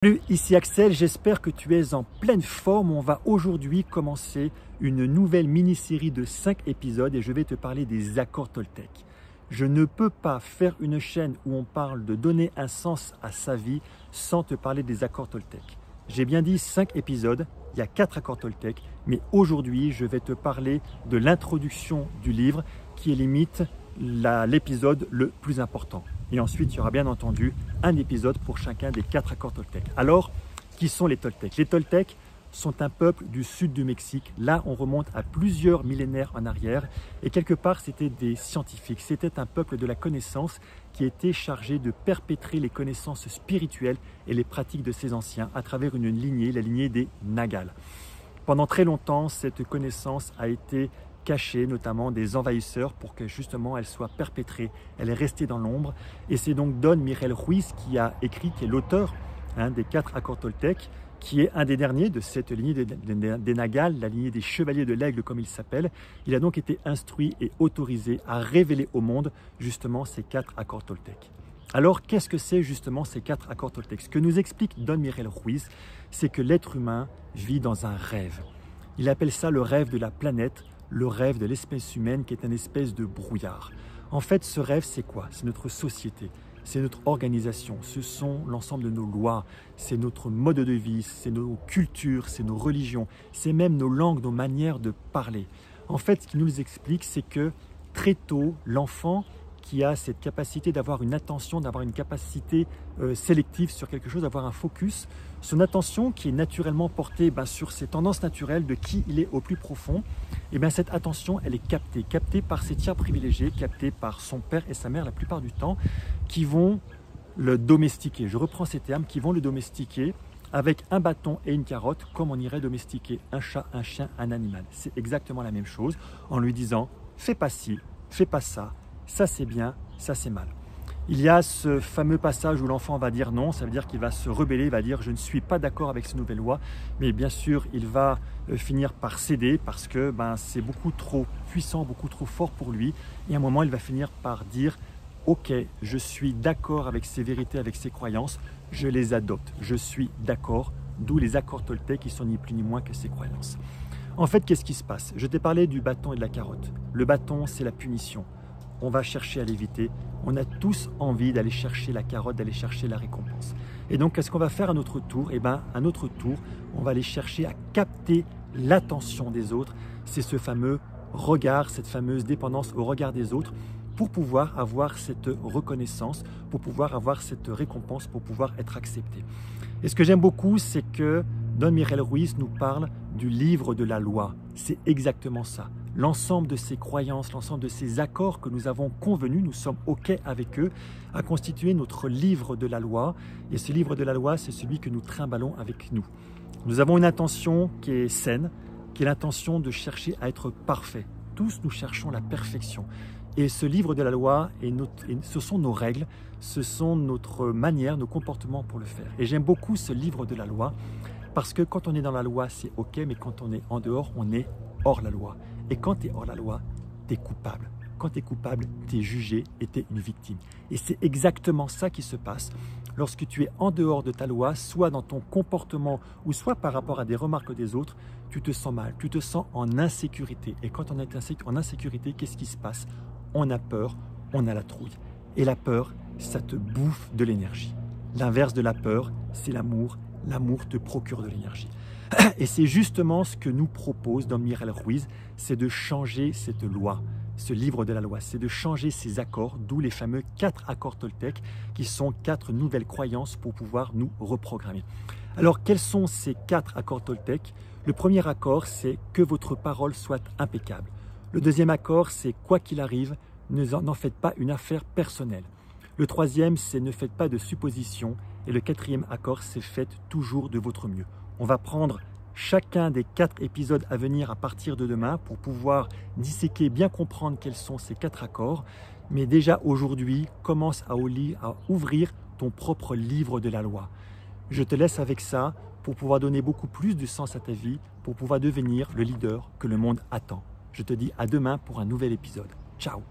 Salut, ici Axel, j'espère que tu es en pleine forme. On va aujourd'hui commencer une nouvelle mini-série de 5 épisodes et je vais te parler des accords Toltec. Je ne peux pas faire une chaîne où on parle de donner un sens à sa vie sans te parler des accords Toltec. J'ai bien dit 5 épisodes, il y a 4 accords Toltec, mais aujourd'hui je vais te parler de l'introduction du livre qui est limite l'épisode le plus important. Et ensuite, il y aura bien entendu un épisode pour chacun des 4 accords Toltec. Alors, qui sont les Toltecs? Les Toltecs sont un peuple du sud du Mexique. Là, on remonte à plusieurs millénaires en arrière. Et quelque part, c'était des scientifiques. C'était un peuple de la connaissance qui était chargé de perpétrer les connaissances spirituelles et les pratiques de ses anciens à travers une lignée, la lignée des Nagals. Pendant très longtemps, cette connaissance a été cachée, notamment des envahisseurs, pour que justement elle soit perpétrée, elle est restée dans l'ombre. Et c'est donc Don Miguel Ruiz qui a écrit, qui est l'auteur des 4 accords Toltec, qui est un des derniers de cette lignée des Nagals, la lignée des chevaliers de l'aigle comme il s'appelle. Il a donc été instruit et autorisé à révéler au monde justement ces 4 accords Toltec. Alors qu'est-ce que c'est justement ces 4 accords Toltec? Ce que nous explique Don Miguel Ruiz, c'est que l'être humain vit dans un rêve. Il appelle ça le rêve de la planète, le rêve de l'espèce humaine qui est une espèce de brouillard. En fait, ce rêve, c'est quoi? C'est notre société, c'est notre organisation, ce sont l'ensemble de nos lois, c'est notre mode de vie, c'est nos cultures, c'est nos religions, c'est même nos langues, nos manières de parler. En fait, ce qu'il nous explique, c'est que très tôt, l'enfant qui a cette capacité d'avoir une attention, d'avoir une capacité sélective sur quelque chose, d'avoir un focus, son attention qui est naturellement portée sur ses tendances naturelles de qui il est au plus profond, et cette attention, elle est captée par ses tiers privilégiés, captée par son père et sa mère la plupart du temps, qui vont le domestiquer. Je reprends ces termes, qui vont le domestiquer avec un bâton et une carotte, comme on irait domestiquer un chat, un chien, un animal. C'est exactement la même chose, en lui disant « fais pas ci, fais pas ça ». Ça c'est bien, ça c'est mal. Il y a ce fameux passage où l'enfant va dire non, ça veut dire qu'il va se rebeller, il va dire je ne suis pas d'accord avec ces nouvelles lois, mais bien sûr il va finir par céder parce que c'est beaucoup trop puissant, beaucoup trop fort pour lui, et à un moment il va finir par dire ok, je suis d'accord avec ces vérités, avec ces croyances, je les adopte, je suis d'accord, d'où les accords Toltec qui sont ni plus ni moins que ces croyances. En fait, qu'est-ce qui se passe? Je t'ai parlé du bâton et de la carotte. Le bâton, c'est la punition. On va chercher à l'éviter. On a tous envie d'aller chercher la carotte, d'aller chercher la récompense. Et donc, qu'est-ce qu'on va faire à notre tour? À notre tour, on va aller chercher à capter l'attention des autres. C'est ce fameux regard, cette fameuse dépendance au regard des autres pour pouvoir avoir cette reconnaissance, pour pouvoir avoir cette récompense, pour pouvoir être accepté. Et ce que j'aime beaucoup, c'est que Don Miguel Ruiz nous parle du livre de la loi. C'est exactement ça. L'ensemble de ces croyances, l'ensemble de ces accords que nous avons convenus, nous sommes OK avec eux, a constitué notre livre de la loi. Et ce livre de la loi, c'est celui que nous trimballons avec nous. Nous avons une intention qui est saine, qui est l'intention de chercher à être parfait. Tous nous cherchons la perfection. Et ce livre de la loi, ce sont nos règles, ce sont notre manière, nos comportements pour le faire. Et j'aime beaucoup ce livre de la loi parce que quand on est dans la loi, c'est OK, mais quand on est en dehors, on est hors la loi. Et quand tu es hors la loi, tu es coupable. Quand tu es coupable, tu es jugé et tu es une victime. Et c'est exactement ça qui se passe lorsque tu es en dehors de ta loi, soit dans ton comportement ou soit par rapport à des remarques des autres, tu te sens mal, tu te sens en insécurité. Et quand on est en insécurité, qu'est-ce qui se passe? On a peur, on a la trouille. Et la peur, ça te bouffe de l'énergie. L'inverse de la peur, c'est l'amour. L'amour te procure de l'énergie. Et c'est justement ce que nous propose Don Miguel Ruiz, c'est de changer cette loi, ce livre de la loi, c'est de changer ces accords, d'où les fameux 4 accords Toltec, qui sont 4 nouvelles croyances pour pouvoir nous reprogrammer. Alors, quels sont ces 4 accords Toltec? Le premier accord, c'est que votre parole soit impeccable. Le deuxième accord, c'est quoi qu'il arrive, n'en faites pas une affaire personnelle. Le troisième, c'est ne faites pas de suppositions. Et le quatrième accord, c'est faites toujours de votre mieux. On va prendre chacun des 4 épisodes à venir à partir de demain pour pouvoir disséquer, bien comprendre quels sont ces 4 accords. Mais déjà aujourd'hui, commence à ouvrir ton propre livre de la loi. Je te laisse avec ça pour pouvoir donner beaucoup plus de sens à ta vie, pour pouvoir devenir le leader que le monde attend. Je te dis à demain pour un nouvel épisode. Ciao!